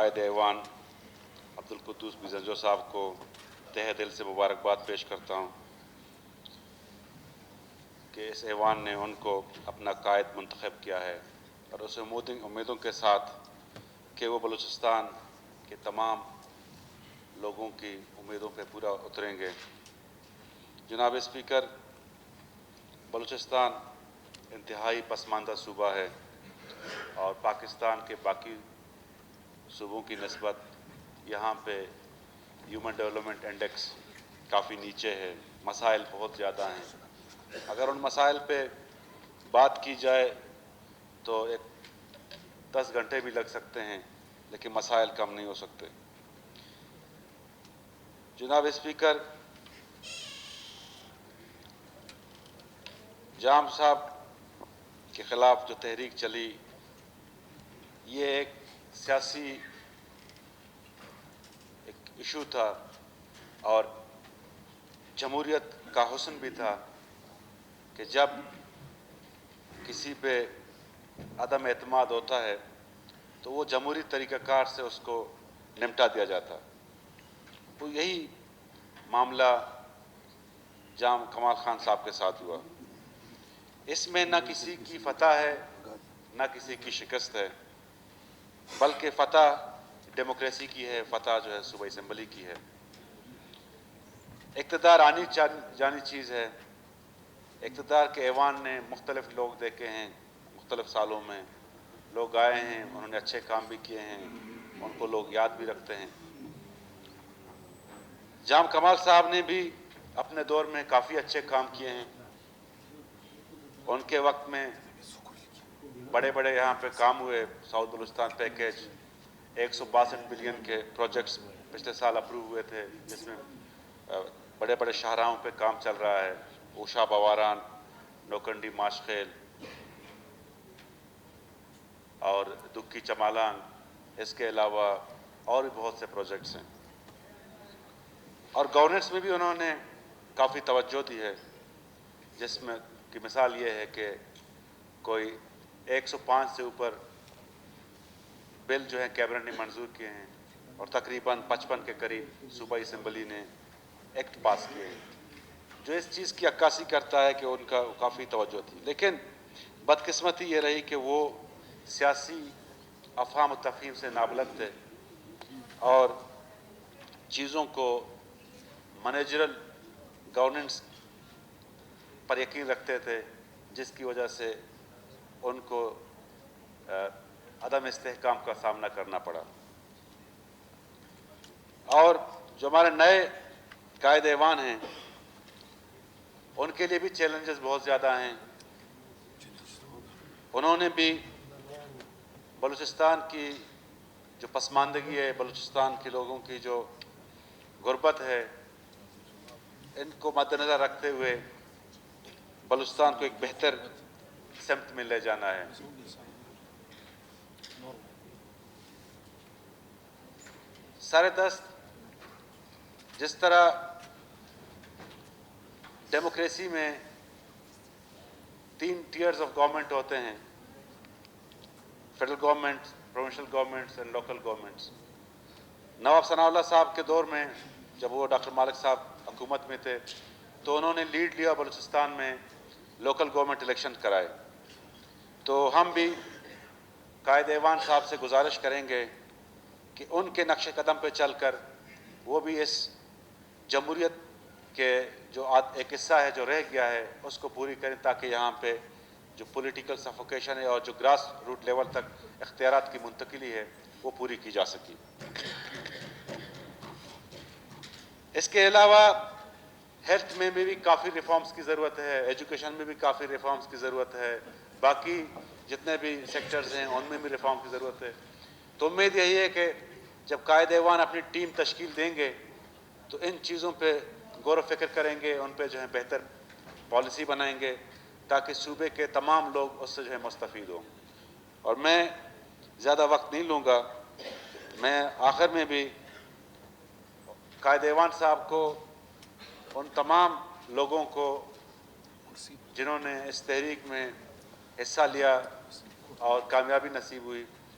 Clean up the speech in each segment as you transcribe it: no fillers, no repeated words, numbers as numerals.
قائد ایوان عبدالقدوس بی زنجو صاحب کو تہہ دل سے مبارکباد پیش کرتا ہوں کہ اس ایوان نے ان کو اپنا قائد منتخب کیا ہے، اور اس امیدوں کے ساتھ کہ وہ بلوچستان کے تمام لوگوں کی امیدوں پہ پورا اتریں گے۔ جناب اسپیکر، بلوچستان انتہائی پسماندہ صوبہ ہے اور پاکستان کے باقی صوبوں کی نسبت یہاں پہ ہیومن ڈیولپمنٹ انڈیکس کافی نیچے ہے، مسائل بہت زیادہ ہیں۔ اگر ان مسائل پہ بات کی جائے تو 10 گھنٹے بھی لگ سکتے ہیں، لیکن مسائل کم نہیں ہو سکتے۔ جناب اسپیکر، جام صاحب کے خلاف جو تحریک چلی، یہ ایک سیاسی ایشو تھا اور جمہوریت کا حسن بھی تھا کہ جب کسی پہ عدم اعتماد ہوتا ہے تو وہ جمہوری طریقہ کار سے اس کو نمٹا دیا جاتا۔ تو یہی معاملہ جام کمال خان صاحب کے ساتھ ہوا۔ اس میں نہ کسی کی فتح ہے نہ کسی کی شکست ہے، بلکہ فتح ڈیموکریسی کی ہے، فتح جو ہے صوبائی اسمبلی کی ہے۔ اقتدار آنی جانی چیز ہے۔ اقتدار کے ایوان نے مختلف لوگ دیکھے ہیں، مختلف سالوں میں لوگ آئے ہیں، انہوں نے اچھے کام بھی کیے ہیں، ان کو لوگ یاد بھی رکھتے ہیں۔ جام کمال صاحب نے بھی اپنے دور میں کافی اچھے کام کیے ہیں۔ ان کے وقت میں بڑے بڑے یہاں پہ کام ہوئے، ساؤتھ بلوچستان پیکیج، 162 بلین کے پروجیکٹس پچھلے سال اپروو ہوئے تھے، جس میں بڑے بڑے شاہراہوں پہ کام چل رہا ہے، اوشا بواران، نوکنڈی ماشخیل اور دکی چمالانگ، اس کے علاوہ اور بھی بہت سے پروجیکٹس ہیں۔ اور گورننس میں بھی انہوں نے کافی توجہ دی ہے، جس میں کی مثال یہ ہے کہ کوئی 105 سے اوپر بل جو ہیں کیبنٹ نے منظور کیے ہیں، اور تقریباً 55 کے قریب صوبائی اسمبلی نے ایکٹ پاس کیے ہیں، جو اس چیز کی عکاسی کرتا ہے کہ ان کا کافی توجہ تھی۔ لیکن بدقسمتی یہ رہی کہ وہ سیاسی افہام و تفہیم سے نابلد تھے اور چیزوں کو مینیجرل گورننس پر یقین رکھتے تھے، جس کی وجہ سے ان کو عدم استحکام کا سامنا کرنا پڑا۔ اور جو ہمارے نئے قائد ایوان ہیں، ان کے لیے بھی چیلنجز بہت زیادہ ہیں۔ انہوں نے بھی بلوچستان کی جو پسماندگی ہے، بلوچستان کے لوگوں کی جو غربت ہے، ان کو مد نظر رکھتے ہوئے بلوچستان کو ایک بہتر سمت میں لے جانا ہے۔ سر دست جس طرح ڈیموکریسی میں 3 ٹیئرز آف گورنمنٹ ہوتے ہیں، federal government, provincial governments and local governments. Nawab Sanaullah صاحب کے دور میں جب وہ ڈاکٹر مالک صاحب حکومت میں تھے تو انہوں نے لیڈ لیا، بلوچستان میں لوکل گورنمنٹ الیکشن کرائے۔ تو ہم بھی قائد ایوان صاحب سے گزارش کریں گے کہ ان کے نقش قدم پہ چل کر وہ بھی اس جمہوریت کے جو ایک حصہ ہے جو رہ گیا ہے اس کو پوری کریں، تاکہ یہاں پہ جو پولیٹیکل سفوکیشن ہے اور جو گراس روٹ لیول تک اختیارات کی منتقلی ہے وہ پوری کی جا سکی۔ اس کے علاوہ ہیلتھ میں بھی کافی ریفارمز کی ضرورت ہے، ایجوکیشن میں بھی کافی ریفارمز کی ضرورت ہے، باقی جتنے بھی سیکٹرز ہیں ان میں بھی ریفارم کی ضرورت ہے۔ تو امید یہی ہے کہ جب قائد ایوان اپنی ٹیم تشکیل دیں گے تو ان چیزوں پہ غور و فکر کریں گے، ان پہ جو ہے بہتر پالیسی بنائیں گے تاکہ صوبے کے تمام لوگ اس سے جو ہے مستفید ہوں۔ اور میں زیادہ وقت نہیں لوں گا، میں آخر میں بھی قائد ایوان صاحب کو، ان تمام لوگوں کو جنہوں نے اس تحریک میں حصہ لیا اور کامیابی نصیب ہوئی،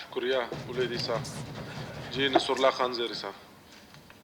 شکریہ ولیدی صاحب. جی نصر اللہ خان زیری صاحب.